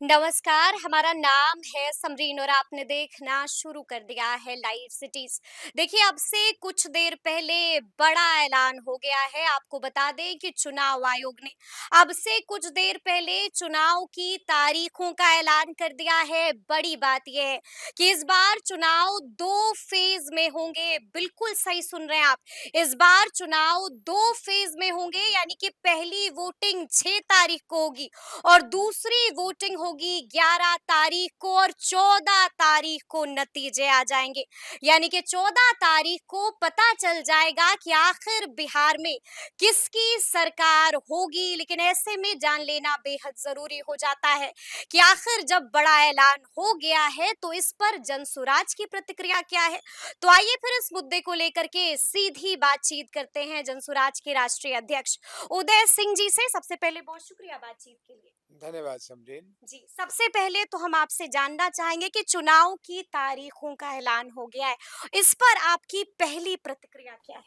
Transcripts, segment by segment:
नमस्कार, हमारा नाम है समरीन और आपने देखना शुरू कर दिया है लाइव सिटीज। देखिए, अब से कुछ देर पहले बड़ा ऐलान हो गया है। आपको बता दें कि चुनाव आयोग ने अब से कुछ देर पहले चुनाव की तारीखों का ऐलान कर दिया है। बड़ी बात यह है कि इस बार चुनाव 2 फेज में होंगे। बिल्कुल सही सुन रहे हैं आप। इस बार चुनाव 2 फेज में होंगे, यानी कि पहली वोटिंग 6 तारीख को होगी और दूसरी वोटिंग होगी 11 तारीख को और 14 तारीख को नतीजे आ जाएंगे। यानी कि 14 तारीख को पता चल जाएगा कि आखिर बिहार में किसकी सरकार होगी। लेकिन ऐसे में जान लेना बेहद जरूरी हो जाता है कि आखिर जब बड़ा ऐलान हो गया है तो इस पर जनसुराज की प्रतिक्रिया क्या है। तो आइए फिर इस मुद्दे को लेकर के सीधी बातचीत करते हैं जनसुराज के राष्ट्रीय अध्यक्ष उदय सिंह जी से। सबसे पहले बहुत शुक्रिया बातचीत के लिए। धन्यवाद समरीन। जी, सबसे पहले तो हम आपसे जानना चाहेंगे कि चुनाव की तारीखों का ऐलान हो गया है। इस पर आपकी पहली प्रतिक्रिया क्या है?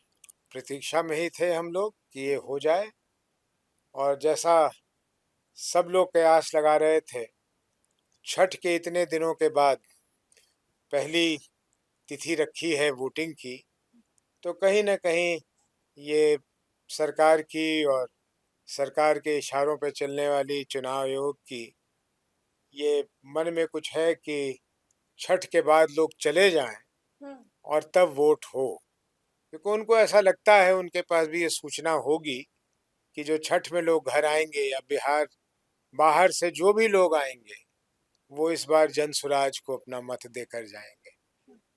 प्रतीक्षा में ही थे हम लोग कि ये हो जाए, और जैसा सब लोग कयास लगा रहे थे, छठ के इतने दिनों के बाद पहली तिथि रखी है वोटिंग की, तो कहीं न कहीं ये सरकार की और सरकार के इशारों पे चलने वाली चुनाव आयोग की ये मन में कुछ है कि छठ के बाद लोग चले जाएं हम्म। और तब वोट हो। क्योंकि उनको ऐसा लगता है, उनके पास भी ये सूचना होगी कि जो छठ में लोग घर आएंगे या बिहार बाहर से जो भी लोग आएंगे, वो इस बार जनसुराज को अपना मत देकर जाएंगे।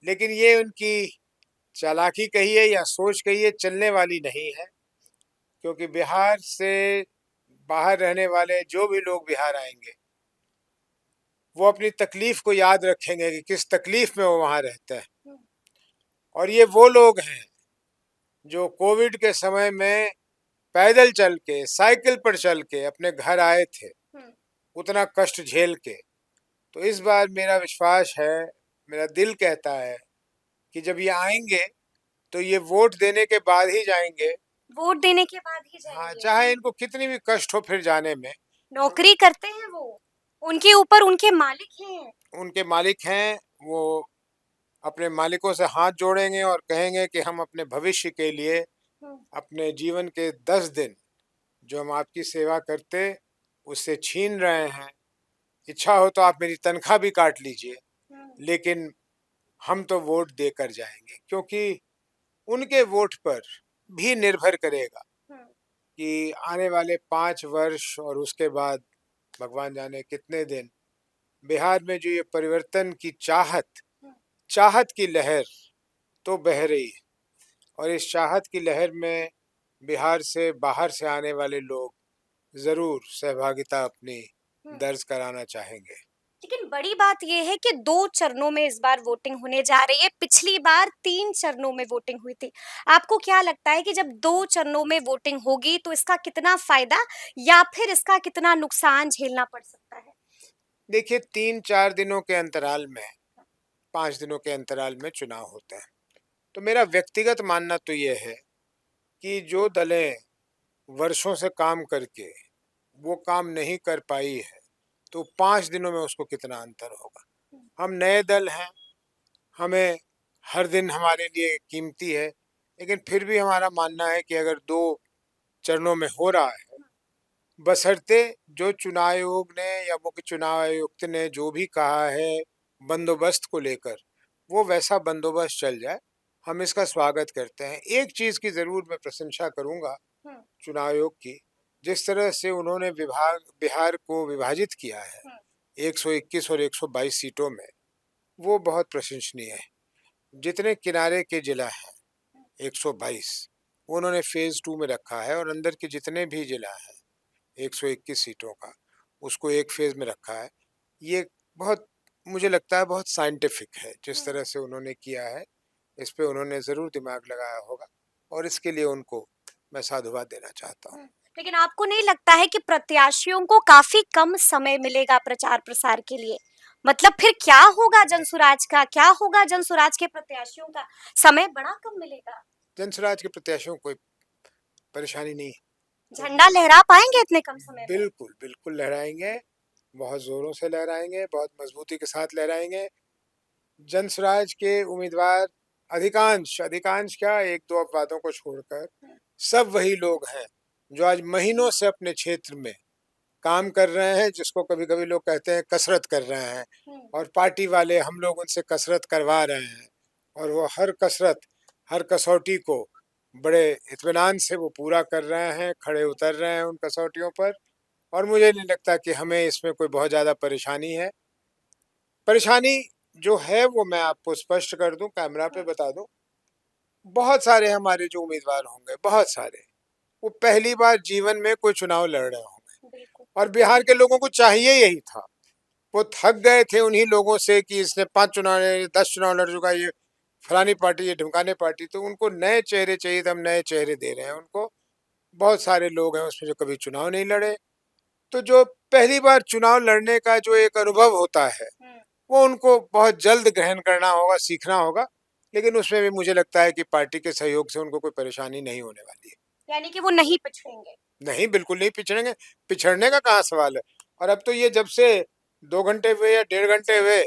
लेकिन ये उनकी चालाकी कहिए या सोच कहिए, चलने वाली नहीं है। क्योंकि बिहार से बाहर रहने वाले जो भी लोग बिहार आएंगे, वो अपनी तकलीफ को याद रखेंगे कि किस तकलीफ में वो वहाँ रहते हैं। हम्म। और ये वो लोग हैं जो कोविड के समय में पैदल चल के, साइकिल पर चल के अपने घर आए थे, हम्म। उतना कष्ट झेल के। तो इस बार मेरा विश्वास है, मेरा दिल कहता है कि जब ये आएंगे तो ये वोट देने के बाद ही जाएंगे। वोट देने के बाद ही हाँ, जाएंगे? चाहे इनको कितनी भी कष्ट हो फिर जाने में। नौकरी करते हैं वो, उनके ऊपर उनके मालिक हैं। उनके मालिक हैं, वो अपने मालिकों से हाथ जोड़ेंगे और कहेंगे कि हम अपने भविष्य के लिए हम्म। अपने जीवन के 10 दिन जो हम आपकी सेवा करते उससे छीन रहे हैं। इच्छा हो तो आप मेरी तनख्वाह भी काट लीजिए, हम्म। लेकिन हम तो वोट देकर जाएंगे। क्योंकि उनके वोट पर भी निर्भर करेगा हम्म। कि आने वाले 5 वर्ष और उसके बाद भगवान जाने कितने दिन बिहार में जो ये परिवर्तन की चाहत हम्म। चाहत की लहर तो बह रही है। और इस चाहत की लहर में बिहार से बाहर से आने वाले लोग ज़रूर सहभागिता अपनी हम्म। दर्ज कराना चाहेंगे। लेकिन बड़ी बात यह है कि 2 चरणों में इस बार वोटिंग होने जा रही है। पिछली बार 3 चरणों में वोटिंग हुई थी। आपको क्या लगता है कि जब 2 चरणों में वोटिंग होगी तो इसका कितना फायदा या फिर इसका कितना नुकसान झेलना पड़ सकता है? देखिए, 3-4 दिनों के अंतराल में, 5 दिनों के अंतराल में चुनाव होते हैं। तो मेरा व्यक्तिगत मानना तो ये है कि जो दलें वर्षों से काम करके वो काम नहीं कर पाई है, तो 5 दिनों में उसको कितना अंतर होगा। हम नए दल हैं, हमें हर दिन हमारे लिए कीमती है। लेकिन फिर भी हमारा मानना है कि अगर 2 चरणों में हो रहा है, बशर्ते जो चुनाव आयोग ने या मुख्य चुनाव आयुक्त ने जो भी कहा है बंदोबस्त को लेकर, वो वैसा बंदोबस्त चल जाए, हम इसका स्वागत करते हैं। एक चीज़ की ज़रूर मैं प्रशंसा करूंगा हम्म। चुनाव आयोग की, जिस तरह से उन्होंने बिहार को विभाजित किया है हम्म। 121 और 122 सीटों में, वो बहुत प्रशंसनीय है। जितने किनारे के जिला हैं 122, वो उन्होंने फेज़ 2 में रखा है, और अंदर के जितने भी जिला हैं 121 सीटों का, उसको एक फेज़ में रखा है। ये बहुत, मुझे लगता है बहुत साइंटिफिक है जिस हम्म। तरह से उन्होंने किया है। इस पे उन्होंने ज़रूर दिमाग लगाया होगा, और इसके लिए उनको मैं साधुवाद देना चाहता हूँ। हम्म। लेकिन आपको नहीं लगता है कि प्रत्याशियों को काफी कम समय मिलेगा प्रचार प्रसार के लिए? मतलब फिर क्या होगा जनसुराज का, क्या होगा जनसुराज के प्रत्याशियों का? समय बड़ा कम मिलेगा। जनसुराज के प्रत्याशियों को कोई परेशानी नहीं है, क्योंकि झंडा लहरा पाएंगे इतने कम समय में? बिल्कुल, बिल्कुल लहराएँगे। बहुत जोरों से लहराएंगे, बहुत मजबूती के साथ लहराएंगे। जनसुराज के उम्मीदवार अधिकांश अधिकांश क्या, एक दो अपवादों को छोड़कर सब वही लोग हैं जो आज महीनों से अपने क्षेत्र में काम कर रहे हैं, जिसको कभी कभी लोग कहते हैं कसरत कर रहे हैं। और पार्टी वाले हम लोग उनसे कसरत करवा रहे हैं, और वो हर कसरत, हर कसौटी को बड़े इत्मीनान से वो पूरा कर रहे हैं, खड़े उतर रहे हैं उन कसौटियों पर। और मुझे नहीं लगता कि हमें इसमें कोई बहुत ज़्यादा परेशानी है। परेशानी जो है वो मैं आपको स्पष्ट कर दूं, कैमरा पे बता दूं। बहुत सारे हमारे जो उम्मीदवार होंगे, बहुत सारे, वो पहली बार जीवन में कोई चुनाव लड़ रहे होंगे, और बिहार के लोगों को चाहिए यही था। वो थक गए थे उन्हीं लोगों से कि इसने 5 चुनाव, 10 चुनाव लड़ चुका, ये फलानी पार्टी, ये ढिमकाने पार्टी। तो उनको नए चेहरे चाहिए, तो हम नए चेहरे दे रहे हैं उनको। बहुत सारे लोग हैं उसमें जो कभी चुनाव नहीं लड़े, तो जो पहली बार चुनाव लड़ने का जो एक अनुभव होता है, वो उनको बहुत जल्द ग्रहण करना होगा, सीखना होगा। लेकिन उसमें भी मुझे लगता है कि पार्टी के सहयोग से उनको कोई परेशानी नहीं होने वाली है। यानी कि वो नहीं पिछड़ेंगे। नहीं, बिल्कुल नहीं पिछड़ेंगे। पिछड़ने का कहाँ सवाल है। और अब तो ये जब से 2 घंटे हुए या 1.5 घंटे हुए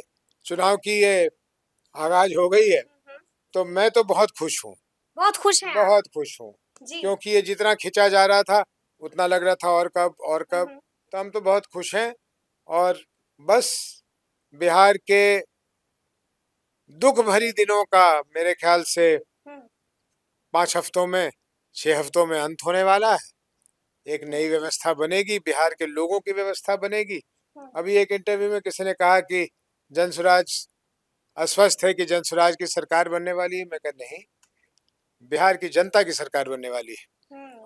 चुनाव की, ये आगाज हो गई है, तो मैं तो बहुत खुश हूँ। बहुत खुश हैं आप। बहुत खुश हूँ, जी। क्योंकि ये जितना खिंचा जा रहा था उतना लग रहा था और कब और कब। हम्म। तो हम तो बहुत खुश हैं। और बस बिहार के दुख भरी दिनों का मेरे ख्याल से हम्म। 5 हफ्तों में, 6 हफ्तों में अंत होने वाला है। एक नई व्यवस्था बनेगी, बिहार के लोगों की व्यवस्था बनेगी। अभी एक इंटरव्यू में किसी ने कहा कि जनसुराज अस्वस्थ है, कि जनसुराज की सरकार बनने वाली है। मैं कहा नहीं, बिहार की जनता की सरकार बनने वाली है।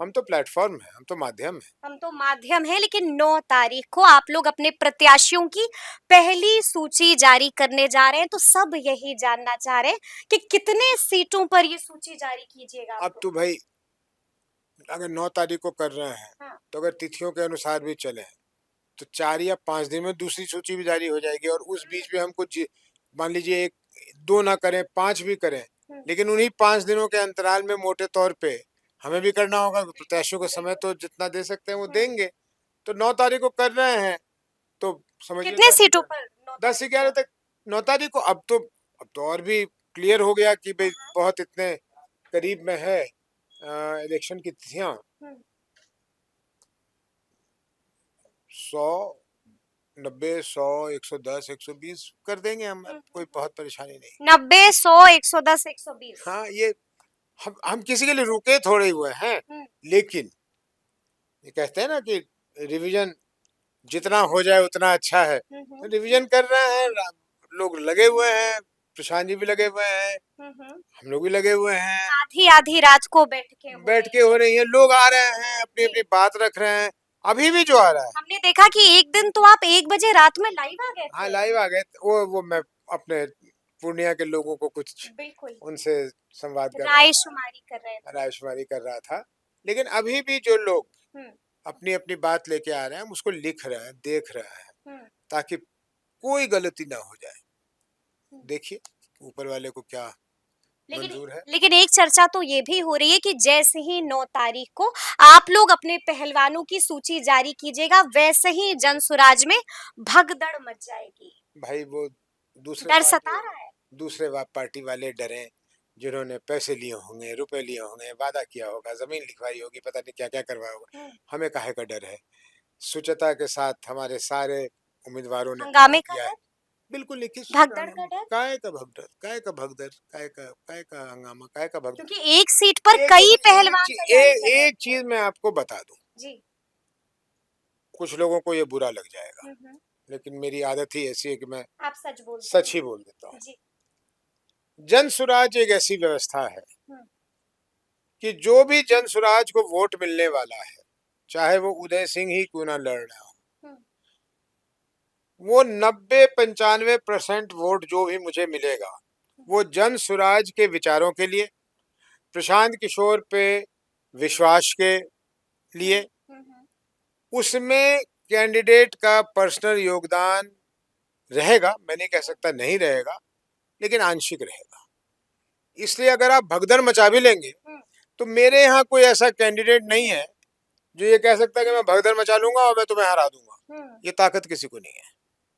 हम तो प्लेटफॉर्म है, हम तो माध्यम है। हम तो माध्यम है, लेकिन 9 तारीख को आप लोग अपने प्रत्याशियों की पहली सूची जारी करने जा रहे हैं, तो सब यही जानना चाह रहे हैं कि कितने सीटों पर ये सूची जारी कीजिएगा आप अब लोग? तो भाई, अगर 9 तारीख को कर रहे हैं, हाँ। तो अगर तिथियों के अनुसार भी चले, तो 4 या 5 दिन में दूसरी सूची भी जारी हो जाएगी। और उस बीच में हम कुछ, मान लीजिए एक दो ना करें, 5 भी करें, लेकिन उन्हीं 5 दिनों के अंतराल में मोटे तौर पे हमें भी करना होगा। प्रत्याशियों को समय तो जितना दे सकते हैं वो देंगे। तो 9 तारीख को कर रहे हैं, तो समझिए कितने सीटों पर 9 दस तारीख ग्यारह को? तक 9 तारीख को। अब तो और भी क्लियर हो गया कि भाई बहुत इतने करीब में है इलेक्शन की तिथियां। 100, 90, 100, 110, 120 कर देंगे हम। कोई बहुत परेशानी नहीं। 90, 100, 110, 120। हाँ, ये हम किसी के लिए रुके थोड़े हुए हैं। लेकिन ये कहते हैं ना कि रिवीजन जितना हो जाए उतना अच्छा है। तो रिवीजन कर रहे हैं, लोग लगे हुए हैं, प्रशांत जी भी लगे हुए हैं, हम लोग भी लगे हुए हैं। आधी आधी रात को बैठ के हो रही है, लोग आ रहे हैं, अपनी अपनी बात रख रहे हैं। अभी भी जो आ रहा है। हमने देखा कि एक दिन तो आप 1 बजे रात में लाइव आ गए हाँ, थे। लाइव आ गए। वो मैं अपने पूर्णिया के लोगों को कुछ बिल्कुल। उनसे संवाद कर रहा राय था, शुमारी कर रहे थे। रायशुमारी कर रहा था। लेकिन अभी भी जो लोग हम्म। अपनी अपनी बात लेके आ रहे हैं, हम उसको लिख रहे हैं, देख रहे हैं, ताकि कोई गलती ना हो जाए। देखिए ऊपर वाले को क्या लेकिन मंजूर है। लेकिन एक चर्चा तो ये भी हो रही है कि जैसे ही 9 तारीख को आप लोग अपने पहलवानों की सूची जारी कीजिएगा, वैसे ही जनसुराज में भगदड़ मच जाएगी। भाई वो डर सता रहा है। दूसरे पार्टी वाले डरे, जिन्होंने पैसे लिए होंगे, रुपए लिए होंगे, वादा किया होगा, जमीन लिखवाई होगी, पता नहीं क्या क्या करवाया होगा। हमें काहे का डर है। शुचिता के साथ हमारे सारे उम्मीदवारों ने काम हंगामे का किया है। डर, बिल्कुल लिखित भगदड़ का डर, काय का भगदड़, काय का भगदड़, काय का हंगामा, काय का भगदड़। क्योंकि एक सीट पर एक कई एक पहलवान चीज तैयारी कर रहे एक चीज मैं आपको बता दूं। जी। कुछ लोगों को ये बुरा लग जाएगा, लेकिन मेरी आदत ही ऐसी है कि मैं आप सच बोलते सच ही हैं। बोल देता हूँ। जी। जनसुराज एक ऐसी व्यवस्था है कि जो भी जनसुराज को वोट मिलने वाला है, चाहे वो उदय सिंह ही क्यों ना लड़ रहा हो, वो 90-95% वोट जो भी मुझे मिलेगा, वो जनसुराज के विचारों के लिए, प्रशांत किशोर पे विश्वास के लिए, उसमें कैंडिडेट का पर्सनल योगदान रहेगा। मैं नहीं कह सकता नहीं रहेगा, लेकिन आंशिक रहेगा। इसलिए अगर आप भगदड़ मचा भी लेंगे, तो मेरे यहाँ कोई ऐसा कैंडिडेट नहीं है जो ये कह सकता है कि मैं भगदड़ मचा लूंगा और मैं तुम्हें हरा दूंगा। ये ताकत किसी को नहीं है,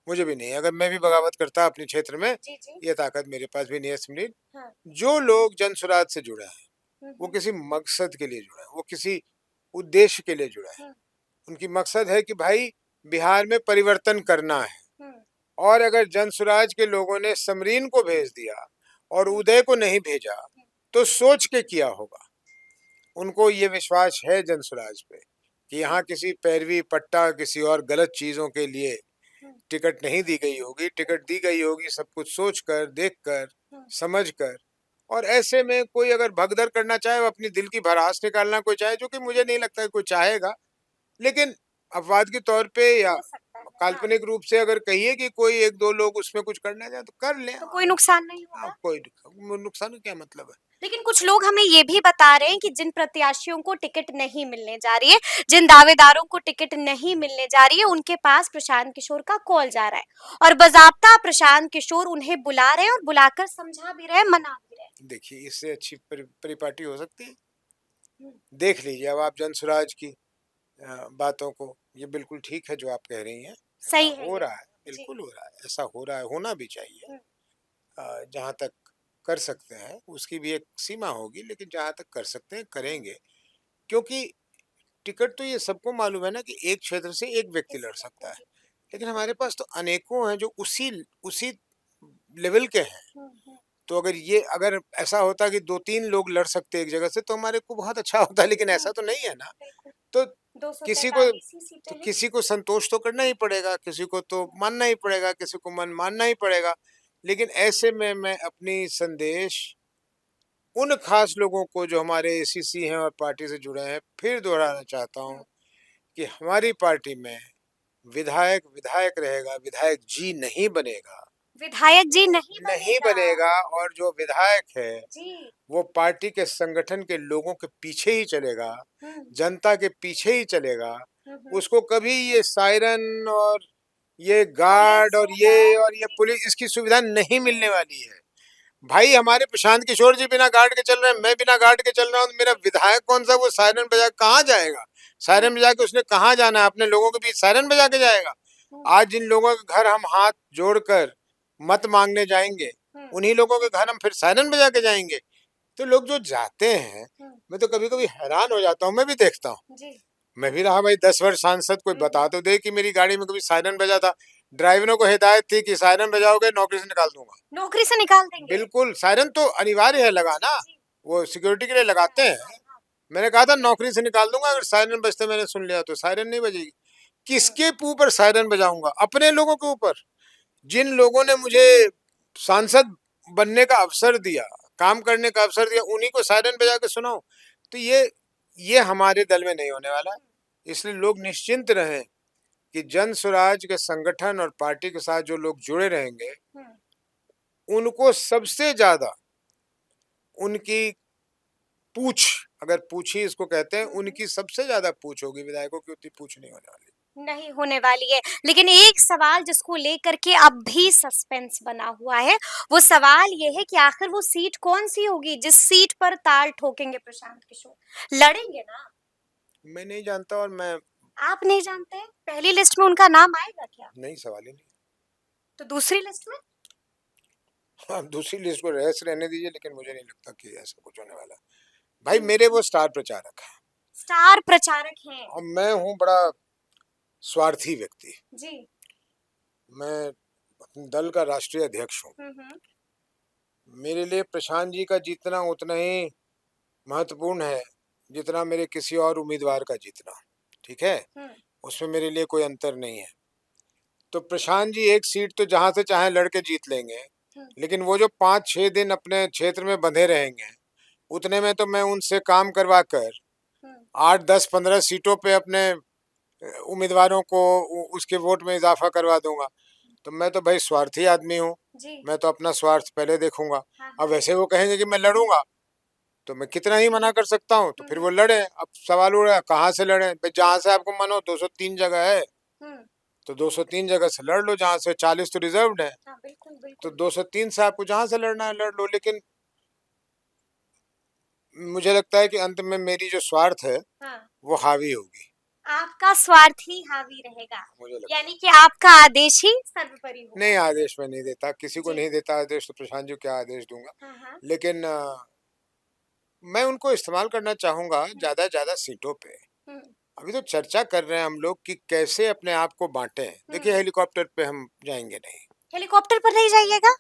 मुझे भी नहीं है। अगर मैं भी बगावत करता अपने क्षेत्र में, जी, जी। ये ताकत मेरे पास भी नहीं है स्मृति। हाँ। जो लोग जन स्वराज से जुड़े हैं, वो किसी मकसद के लिए जुड़े हैं, वो किसी उद्देश्य के लिए जुड़े हैं। उनकी मकसद है कि भाई बिहार में परिवर्तन करना है। और अगर जन स्वराज के लोगों ने समरीन को भेज दिया और उदय को नहीं भेजा, तो सोच के किया होगा। उनको ये विश्वास है जन स्वराज पे कि यहाँ किसी पैरवी पट्टा किसी और गलत चीजों के लिए टिकट नहीं दी गई होगी। टिकट दी गई होगी सब कुछ सोच कर, देख कर, समझ कर। और ऐसे में कोई अगर भगदड़ करना चाहे, वो अपनी दिल की भड़ास निकालना कोई चाहे, जो कि मुझे नहीं लगता है कोई चाहेगा, लेकिन अपवाद के तौर पे या हो सकता है, हाँ। काल्पनिक रूप से अगर कहिए कि कोई एक दो लोग उसमें कुछ करना चाहे तो कर लें। तो कोई नुकसान नहीं होगा? कोई नुकसान का क्या मतलब है? लेकिन कुछ लोग हमें ये भी बता रहे हैं कि जिन प्रत्याशियों को टिकट नहीं मिलने जा रही है, जिन दावेदारों को टिकट नहीं मिलने जा रही है, उनके पास प्रशांत किशोर का कॉल जा रहा है और बाज़ाब्ता प्रशांत किशोर उन्हें बुला रहे हैं और बुलाकर समझा भी रहे हैं, मना भी रहे हैं। देखिए, इससे अच्छी परिपाटी हो सकती है? हम्म, देख लीजिए अब आप जन स्वराज की बातों को। ये बिल्कुल ठीक है जो आप कह रही हैं, ऐसा सही है हो ये। रहा है, जी। बिल्कुल हो रहा है, ऐसा हो रहा है, होना भी चाहिए। हम्म, जहाँ तक कर सकते हैं उसकी भी एक सीमा होगी, लेकिन जहाँ तक कर सकते हैं करेंगे। क्योंकि टिकट तो ये सबको मालूम है ना कि एक क्षेत्र से एक व्यक्ति इस लड़ वक्त सकता है, जी। लेकिन हमारे पास तो अनेकों हैं जो उसी उसी लेवल के हैं। तो अगर ऐसा होता कि 2-3 लोग लड़ सकते एक जगह से, तो हमारे को बहुत अच्छा होता, लेकिन ऐसा तो नहीं है ना। बिल्कुल। तो किसी को 243 ही सीटें तो हैं। किसी को संतोष तो करना ही पड़ेगा, किसी को तो मानना ही पड़ेगा, किसी को मन मानना ही पड़ेगा। लेकिन ऐसे में मैं अपनी संदेश उन खास लोगों को जो हमारे एसीसी हैं और पार्टी से जुड़े हैं, फिर दोहराना चाहता हूँ कि हमारी पार्टी में विधायक विधायक रहेगा, विधायक जी नहीं बनेगा। विधायक जी नहीं नहीं बनेगा। बनेगा। और जो विधायक है जी। वो पार्टी के संगठन के लोगों के पीछे ही चलेगा, हम्म, जनता के पीछे ही चलेगा। हम्म। उसको कभी ये सायरन और ये गार्ड पुलिस और होगा। ये जी। पुलिस इसकी सुविधा नहीं मिलने वाली है। भाई हमारे प्रशांत किशोर जी बिना गार्ड के चल रहे हैं, मैं बिना गार्ड के चल रहा हूँ, मेरा विधायक कौन सा वो सायरन बजा के कहाँ जाएगा? सायरन बजा के उसने कहाँ जाना है? अपने लोगों के बीच सायरन बजा के जाएगा? आज जिन लोगों के घर हम हाथ जोड़कर मत मांगने जाएंगे, उन्हीं लोगों के घर हम फिर सायरन बजा के जाएंगे। तो लोग जो जाते हैं, मैं तो कभी कभी हैरान हो जाता हूँ। मैं भी देखता हूँ, जी। मैं भी रहा भाई 10 वर्ष सांसद, कोई बता तो दे कि मेरी गाड़ी में कभी सायरन बजा था। ड्राइवरों को हिदायत थी कि सायरन बजाओगे नौकरी से निकाल दूंगा। नौकरी से निकाल देंगे। बिल्कुल, सायरन तो अनिवार्य है लगाना, जी। वो सिक्योरिटी के लिए लगाते हैं। मैंने कहा था नौकरी से निकाल दूंगा अगर सायरन बजते मैंने सुन लिया तो। सायरन नहीं बजेगी। किसके ऊपर सायरन बजाऊंगा? अपने लोगों के ऊपर, जिन लोगों ने मुझे सांसद बनने का अवसर दिया, काम करने का अवसर दिया, उन्हीं को सायरन बजा के सुनाओ। तो ये हमारे दल में नहीं होने वाला। इसलिए लोग निश्चिंत रहें कि जन स्वराज के संगठन और पार्टी के साथ जो लोग जुड़े रहेंगे, उनको सबसे ज्यादा उनकी पूछ, अगर पूछी इसको कहते हैं, उनकी सबसे ज्यादा पूछ होगी। विधायकों की उतनी पूछ नहीं होने वाली। नहीं होने वाली है। लेकिन एक सवाल जिसको लेकर के अब भी सस्पेंस बना हुआ है, वो सवाल ये है कि आखिर वो सीट कौन सी होगी जिस सीट पर ताल ठोकेंगे प्रशांत किशोर? लड़ेंगे ना? मैं नहीं जानता, और मैं आप नहीं जानते? पहली लिस्ट में उनका नाम आएगा क्या? नहीं, सवाल ही नहीं। तो दूसरी लिस्ट में? हाँ, दूसरी लिस्ट को रहस्य रहने दीजिए, लेकिन मुझे नहीं लगता कि ऐसा कुछ होने वाला। भाई मेरे वो स्टार प्रचारक हैं स्टार प्रचारक हैं। और मैं हूँ बड़ा स्वार्थी व्यक्ति। जी। मैं अपने दल का राष्ट्रीय अध्यक्ष हूँ। हम्म। मेरे लिए प्रशांत जी का जीतना उतना ही महत्वपूर्ण है जितना मेरे किसी और उम्मीदवार का जीतना। ठीक है, उसमें मेरे लिए कोई अंतर नहीं है। तो प्रशांत जी एक सीट तो जहां से चाहे लड़के जीत लेंगे, लेकिन वो जो 5-6 दिन अपने क्षेत्र में बंधे रहेंगे, उतने में तो मैं उनसे काम करवा कर 8-10-15 सीटों पे अपने उम्मीदवारों को उसके वोट में इजाफा करवा दूंगा। तो मैं तो भाई स्वार्थी आदमी हूँ, जी। मैं तो अपना स्वार्थ पहले देखूंगा। हाँ। अब वैसे वो कहेंगे कि मैं लड़ूंगा, तो मैं कितना ही मना कर सकता हूँ, तो फिर वो लड़े। अब सवाल उड़ रहा है कहाँ से लड़े? भाई जहां से आपको मन हो, 203 जगह है तो 203 जगह से लड़ लो, जहां से 40 तो रिजर्व्ड है। हाँ, बिल्कुल तो बिल्कुल। 203 से आपको जहां से लड़ना है लड़ लो। लेकिन मुझे लगता है कि अंत में मेरी जो स्वार्थ है हाँ। वो हावी होगी। आपका स्वार्थ ही हावी रहेगा, मुझे लगता है। यानी कि आपका आदेश ही सर्वोपरि नहीं, होगा। आदेश मैं नहीं देता, किसी को जी। नहीं देता आदेश, तो प्रशांत जी को क्या आदेश दूँगा। हाँ, हाँ। लेकिन मैं उनको इस्तेमाल करना चाहूँगा हुँ, ज़्यादा से ज़्यादा सीटों पे। हुँ, अभी तो चर्चा कर रहे हैं हम लोग कि कैसे अपने आप को बाँटें। देखिए, हुँ। हेलीकॉप्टर पे हम जाएँगे नहीं। हेलीकॉप्टर पर नहीं जाइएगा?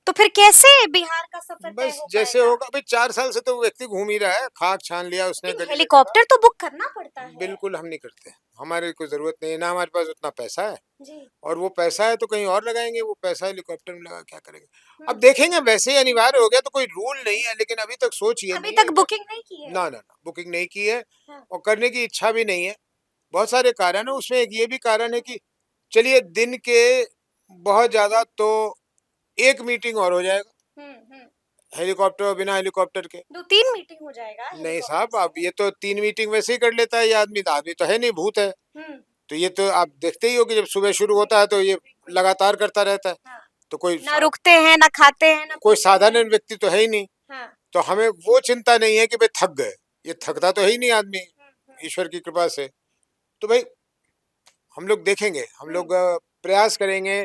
तो फिर कैसे बिहार का सफर तय बस हो जैसे पाएगा? होगा, अभी 4 साल से तो वो व्यक्ति घूम ही रहा है, खाक छान लिया उसने लेकिन गली जगह। हेलीकॉप्टर तो बुक करना पड़ता है। बिल्कुल हम नहीं करते। हमारी कोई ज़रूरत नहीं है, ना हमारे पास उतना पैसा है, जी। और वो पैसा है तो कहीं और लगाएँगे, वो पैसा हेलीकॉप्टर में लगा क्या करेंगे? हुँ। अब देखेंगे, वैसे ही अनिवार्य हो गया तो कोई रूल नहीं है, लेकिन अभी तक सोच ये अभी नहीं है तक कि बुकिंग नहीं की है? ना, ना, ना, बुकिंग नहीं की है हाँ। और करने की इच्छा भी नहीं है। बहुत सारे कारण हैं, उसमें एक ये भी कारण है कि चलिए दिन के बहुत ज़्यादा तो 1 मीटिंग और हो जाएगा, हुँ, हुँ। हेलीकॉप्टर और बिना हेलीकॉप्टर के। 2-3 मीटिंग हो जाएगा नहीं हेलीकॉप्टर साहब, से? अब ये तो 3 मीटिंग वैसे ही कर लेता है ये आदमी, तो आदमी तो है नहीं, भूत है। हुँ। तो ये तो आप देखते ही हो कि जब सुबह शुरू होता है बिल्कुल, तो ये बिल्कुल। लगातार करता रहता है। हाँ। तो ना रुकते हैं, ना खाते हैं, ना कोई पीते हैं। साधारण व्यक्ति तो है ही नहीं। हाँ। तो हमें वो चिंता नहीं है कि भाई थक गए, ये थकता तो है ही नहीं आदमी, हुँ, हुँ, ईश्वर की कृपा से। तो भाई हम लोग देखेंगे, हम हुँ, लोग प्रयास करेंगे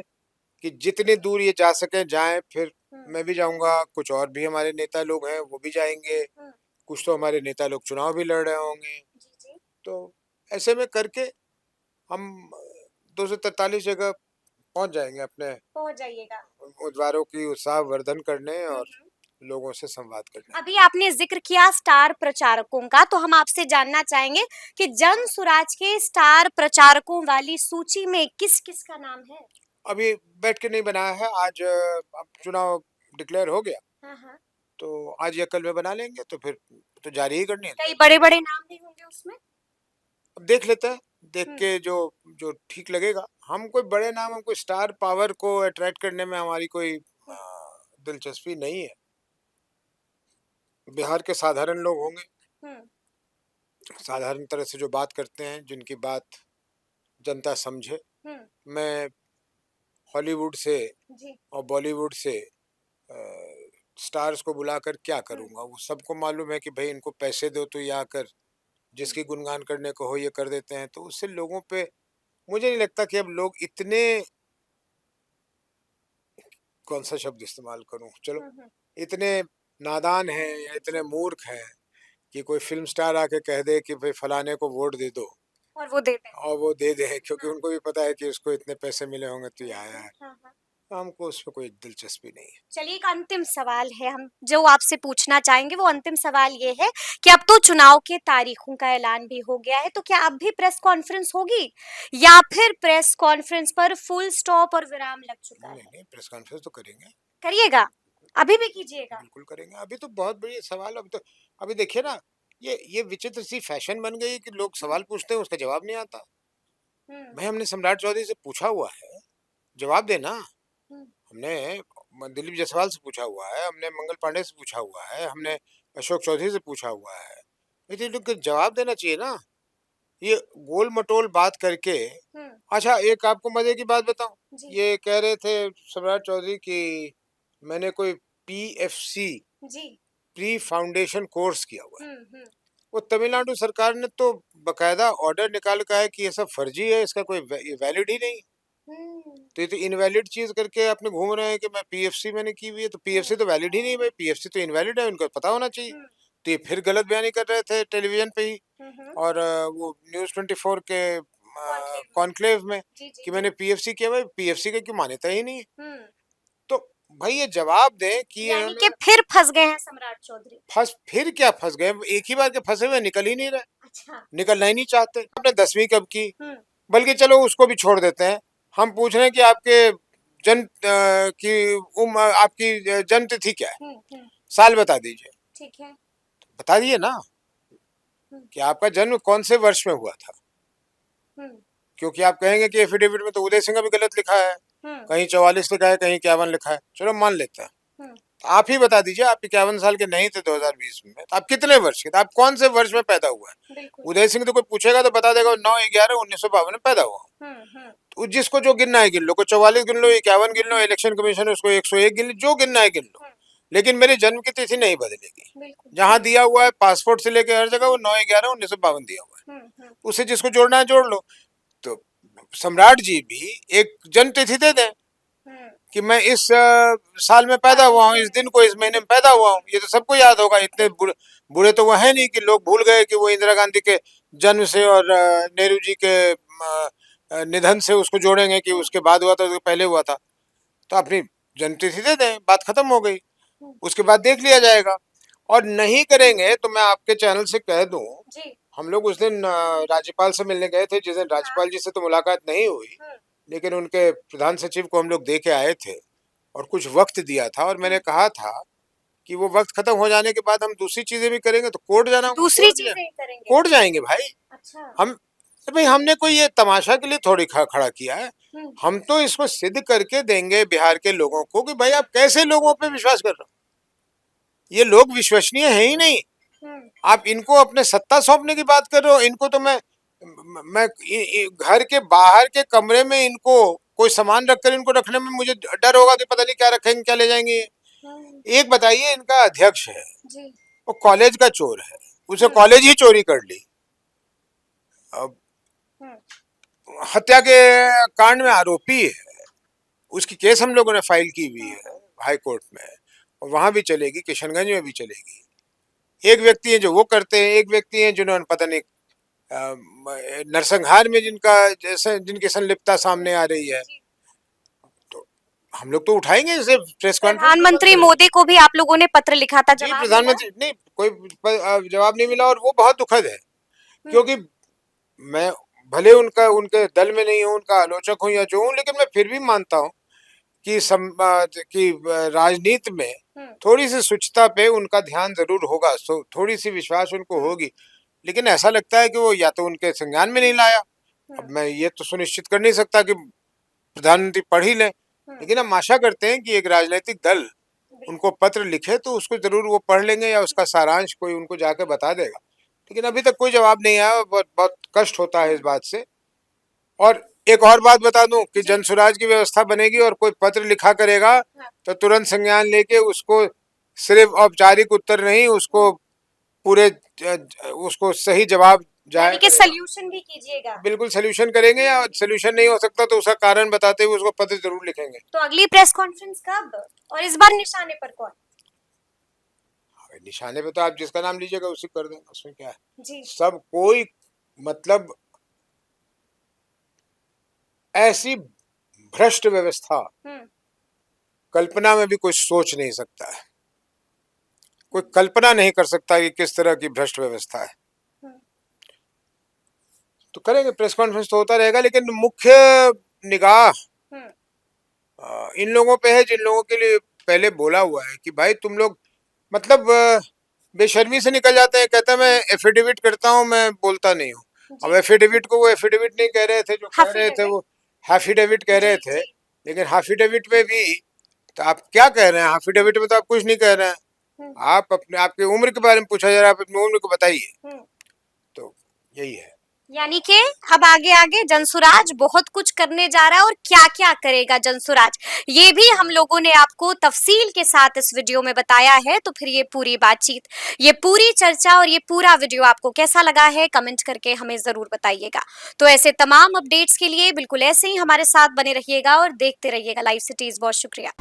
कि जितनी दूर ये जा सके जाएं। फिर हुँ, मैं भी जाऊंगा, कुछ और भी हमारे नेता लोग हैं वो भी जाएंगे, हुँ। कुछ तो हमारे नेता लोग चुनाव भी लड़ रहे होंगे। जी, जी। तो ऐसे में करके हम 243 जगह पहुंच जाएंगे अपने पहुँच जाइएगा। उम्मीदवारों की उत्साह वर्धन करने हुँ, और हुँ। लोगों से संवाद करने। अभी आपने ज़िक्र किया स्टार प्रचारकों का, तो हम आपसे जानना चाहेंगे कि जन सुराज के स्टार प्रचारकों वाली सूची में किस-किस का नाम है? अभी बैठ के नहीं बनाया है, आज अब चुनाव डिक्लेयर हो गया हाँ, हाँ। तो आज या कल में बना लेंगे, तो फिर तो जारी ही करनी है। कई बड़े-बड़े नाम भी होंगे उसमें? अब देख लेते हैं, देख हुँ, के जो जो ठीक लगेगा। हम कोई बड़े नाम, हम कोई स्टार पावर को अट्रैक्ट करने में हमारी कोई हुँ, दिलचस्पी नहीं है। बिहार के साधारण लोग होंगे, हुँ, साधारण तरह से जो बात करते हैं, जिनकी बात जनता समझे। हुँ। मैं हॉलीवुड से जी। और बॉलीवुड से अ, स्टार्स को बुलाकर क्या हुँ, करूँगा? वो सबको मालूम है कि भई इनको पैसे दो तो ये आकर हुँ, जिसकी गुणगान करने को हो ये कर देते हैं। तो उससे लोगों पे मुझे नहीं लगता कि अब लोग इतने, कौन-सा शब्द इस्तेमाल करूँ? चलो, हुँ, हुँ। इतने नादान हैं या इतने जी। मूर्ख हैं कि कोई फ़िल्म स्टार आके कह दे कि भई फलाने को वोट दे दो, और वो दे दें। और वो दे दे, क्योंकि हाँ। उनको भी पता है कि उसको इतने पैसे मिले होंगे तो ये हुँ, आया हुँ। है। हाँ, हाँ। तो हमको उसमें कोई दिलचस्पी नहीं है। चलिए एक अंतिम सवाल है हम जो आपसे पूछना चाहेंगे वो अंतिम सवाल ये है कि अब तो चुनाव के तारीखों का ऐलान भी हो गया है तो क्या अब भी प्रेस कॉन्फ्रेंस होगी या फिर प्रेस कॉन्फ्रेंस पर फुल स्टॉप और विराम लग चुका नहीं, है? नहीं, प्रेस कॉन्फ्रेंस तो करेंगे, करिएगा? अभी भी कीजिएगा? बिल्कुल करेंगे। अभी तो बहुत बड़ी सवाल, अभी देखिए ना, ये विचित्र सी फैशन बन गई है कि लोग हुँ, सवाल पूछते हैं, उसका जवाब नहीं आता। हुँ, भाई हमने सम्राट चौधरी से पूछा हुआ है, जवाब देना। हुँ, हमने दिलीप जायसवाल से पूछा हुआ है, हमने मंगल पांडे से पूछा हुआ है, हमने अशोक चौधरी से पूछा हुआ है। ये लोग को जवाब देना चाहिए ना। ये गोल मटोल बात करके। हुँ, अच्छा, एक आपको मजे की बात बताऊं। जी, ये कह रहे थे सम्राट चौधरी की मैंने कोई पीएफसी, जी, प्री फाउंडेशन कोर्स किया हुआ है। हुँ, हुँ, वो तमिलनाडु सरकार ने तो बकायदा ऑर्डर निकाल का है कि ये सब फर्जी है, इसका कोई वैलिड ही नहीं। हुँ, तो ये तो इनवैलिड चीज करके अपने घूम रहे हैं कि मैं पीएफसी मैंने की हुई है, तो हुँ, पीएफसी तो वैलिड ही नहीं है भाई, पीएफसी तो इनवैलिड है, उनको पता होना चाहिए। हुँ, तो ये फिर गलत बयानी कर रहे थे टेलीविजन पे ही, हुँ, हुँ, और वो न्यूज़ 24 के कॉन्क्लेव में। कॉन्क्लेव में जी, जी, कि जी। मैंने पीएफसी किया। भाई पीएफसी का क्यों मान्यता ही नहीं है? हुँ, तो भाई ये जवाब दें कि यानी कि इन्होंने फिर फँस गए हैं सम्राट चौधरी। फिर क्या फंस गए? एक ही बार के फंसे हुए निकल ही नहीं रहे, अच्छा। निकलना ही नहीं चाहते। आपने 10वीं कब की? हुँ, बल्कि चलो उसको भी छोड़ देते हैं। हम पूछ रहे हैं कि आपके की आपकी जन्म तिथि क्या है? हुँ, हुँ, साल बता दीजिए। ठीक है। बता दिए ना हुँ, कि आपका जन्म कौन से वर्ष में हुआ था, हुँ, क्योंकि आप कहेंगे कि एफिडेविट में तो उदय सिंह का भी गलत लिखा है, हुँ, कहीं 44 लिखा है, कहीं 51 लिखा है। चलो मान लेते हैं। हुँ, तो आप ही बता दीजिए, आप 51 साल के नहीं थे 2020 में, तो आप कितने वर्ष के थे? आप कौन से वर्ष में पैदा हुआ है? बिल्कुल। उदय सिंह तो कोई पूछेगा तो बता देगा 9/11/1952 में पैदा हुआ। हुँ, हुँ, तो जिसको जो गिनना है गिन लो, को 44 गिन लो, 51 गिन लो, इलेक्शन कमीशन है उसको 101 गिन लो, जो गिनना है गिन लो। हुँ, लेकिन मेरी जन्म की तिथि नहीं बदलेगी। बिल्कुल। जहां हुँ, दिया हुआ है पासपोर्ट से लेके हर जगह वो 9/11/1952 दिया हुआ है। उसे जिसको जोड़ना है जोड़ लो। तो सम्राट जी भी एक जन्म तिथि दे दें कि मैं इस साल में पैदा हुआ हूँ, इस दिन को इस महीने में पैदा हुआ हूँ। ये तो सबको याद होगा। इतने बुरे तो वो है नहीं कि लोग भूल गए कि वो इंदिरा गांधी के जन्म से और नेहरू जी के निधन से उसको जोड़ेंगे कि उसके बाद हुआ था, उसके पहले हुआ था। तो अपनी जन्म तिथि दे दें, बात खत्म हो गई। उसके बाद देख लिया जाएगा। और नहीं करेंगे तो मैं आपके चैनल से कह दूं, हम लोग उस दिन राज्यपाल से मिलने गए थे। जिस दिन राज्यपाल जी से तो मुलाकात नहीं हुई, लेकिन उनके प्रधान सचिव को हम लोग दे के आए थे और कुछ वक्त दिया था। और मैंने कहा था कि वो वक्त खत्म हो जाने के बाद हम दूसरी चीजें भी करेंगे। तो कोर्ट जाना होगा, दूसरी चीजें करेंगे, कोर्ट जाएंगे भाई। अच्छा। हम तो भाई हमने कोई ये तमाशा के लिए थोड़ी खड़ा किया है। हम तो इसको सिद्ध करके देंगे बिहार के लोगों को कि भाई आप कैसे लोगों पे विश्वास कर रहे हो। ये लोग विश्वसनीय है ही नहीं। आप इनको अपने सत्ता सौंपने की बात कर रहे हो। इनको तो मैं घर के बाहर के कमरे में इनको कोई सामान रखकर इनको रखने में मुझे डर होगा कि पता नहीं क्या रखेंगे, क्या ले जाएंगे। एक बताइए, इनका अध्यक्ष है, वो कॉलेज का चोर है, उसे कॉलेज ही चोरी कर ली। अब हत्या के कांड में आरोपी है, उसकी केस हम लोगों ने फाइल की हुई है हाई कोर्ट में, और वहां भी चलेगी, किशनगंज में भी चलेगी। एक व्यक्ति है जो वो करते हैं, एक व्यक्ति है जिन्होंने पता नहीं नरसंहार में जिनका जैसे जिनकी संलिप्तता सामने आ रही है। तो हम लोग तो उठाएंगे इसे प्रेस कॉन्फ्रेंस। प्रधानमंत्री मोदी को भी आप लोगों ने पत्र लिखा था, जी प्रधानमंत्री नहीं, कोई जवाब नहीं मिला और वो बहुत दुखद है। क्योंकि मैं भले उनके दल में नहीं हूँ, उनका आलोचक हूँ या जो हूँ, लेकिन मैं फिर भी मानता हूँ कि राजनीति में थोड़ी सी स्वच्छता पे उनका ध्यान जरूर होगा, थोड़ी सी विश्वास उनको होगी। लेकिन ऐसा लगता है कि वो या तो उनके संज्ञान में नहीं लाया। अब मैं ये तो सुनिश्चित कर नहीं सकता कि प्रधानमंत्री पढ़ ही लें, लेकिन हम आशा करते हैं कि एक राजनीतिक दल उनको पत्र लिखे तो उसको जरूर वो पढ़ लेंगे या उसका सारांश कोई उनको जाके बता देगा। लेकिन अभी तक कोई जवाब नहीं आया। बहुत बहुत कष्ट होता है इस बात से। और एक और बात बता दूं कि जनसुराज की व्यवस्था बनेगी और कोई पत्र लिखा करेगा तो तुरंत संज्ञान लेके उसको सिर्फ औपचारिक उत्तर नहीं, उसको पूरे उसको सही जवाब जाए कि सॉल्यूशन भी कीजिएगा। बिल्कुल सॉल्यूशन करेंगे, या सॉल्यूशन नहीं हो सकता तो उसका कारण बताते हुए उसको पत्र जरूर लिखेंगे। तो अगली प्रेस कॉन्फ्रेंस कब, और इस बार निशाने पर कौन? निशाने पे तो आप जिसका नाम लीजिएगा उसी कर देंगे, उसमें क्या है जी। सब कोई मतलब ऐसी भ्रष्ट व्यवस्था कल्पना में भी कोई सोच नहीं सकता है। कोई कल्पना नहीं कर सकता कि किस तरह की भ्रष्ट व्यवस्था है। तो करेंगे, प्रेस कॉन्फ्रेंस तो होता रहेगा, लेकिन मुख्य निगाह इन लोगों पे है जिन लोगों के लिए पहले बोला हुआ है कि भाई तुम लोग मतलब बेशर्मी से निकल जाते हैं। कहते हैं मैं एफिडेविट करता हूँ, मैं बोलता नहीं हूँ। अब एफिडेविट को वो एफिडेविट नहीं कह रहे थे, जो कह रहे थे वो हाफिडेविट कह रहे थे। लेकिन हाफिडेविट में भी तो आप क्या कह रहे हैं? हाफिडेविट में तो आप कुछ नहीं कह रहे हैं। आप अपने आपकी उम्र के बारे में पूछा जा रहा है, आप अपनी उम्र को बताइए। तो यही है। यानी कि अब आगे आगे जनसुराज बहुत कुछ करने जा रहा है, और क्या क्या करेगा जनसुराज ये भी हम लोगों ने आपको तफसील के साथ इस वीडियो में बताया है। तो फिर ये पूरी बातचीत, ये पूरी चर्चा और ये पूरा वीडियो आपको कैसा लगा है, कमेंट करके हमें जरूर बताइएगा। तो ऐसे तमाम अपडेट्स के लिए बिल्कुल ऐसे ही हमारे साथ बने रहिएगा और देखते रहिएगा लाइव सिटीज। बहुत शुक्रिया।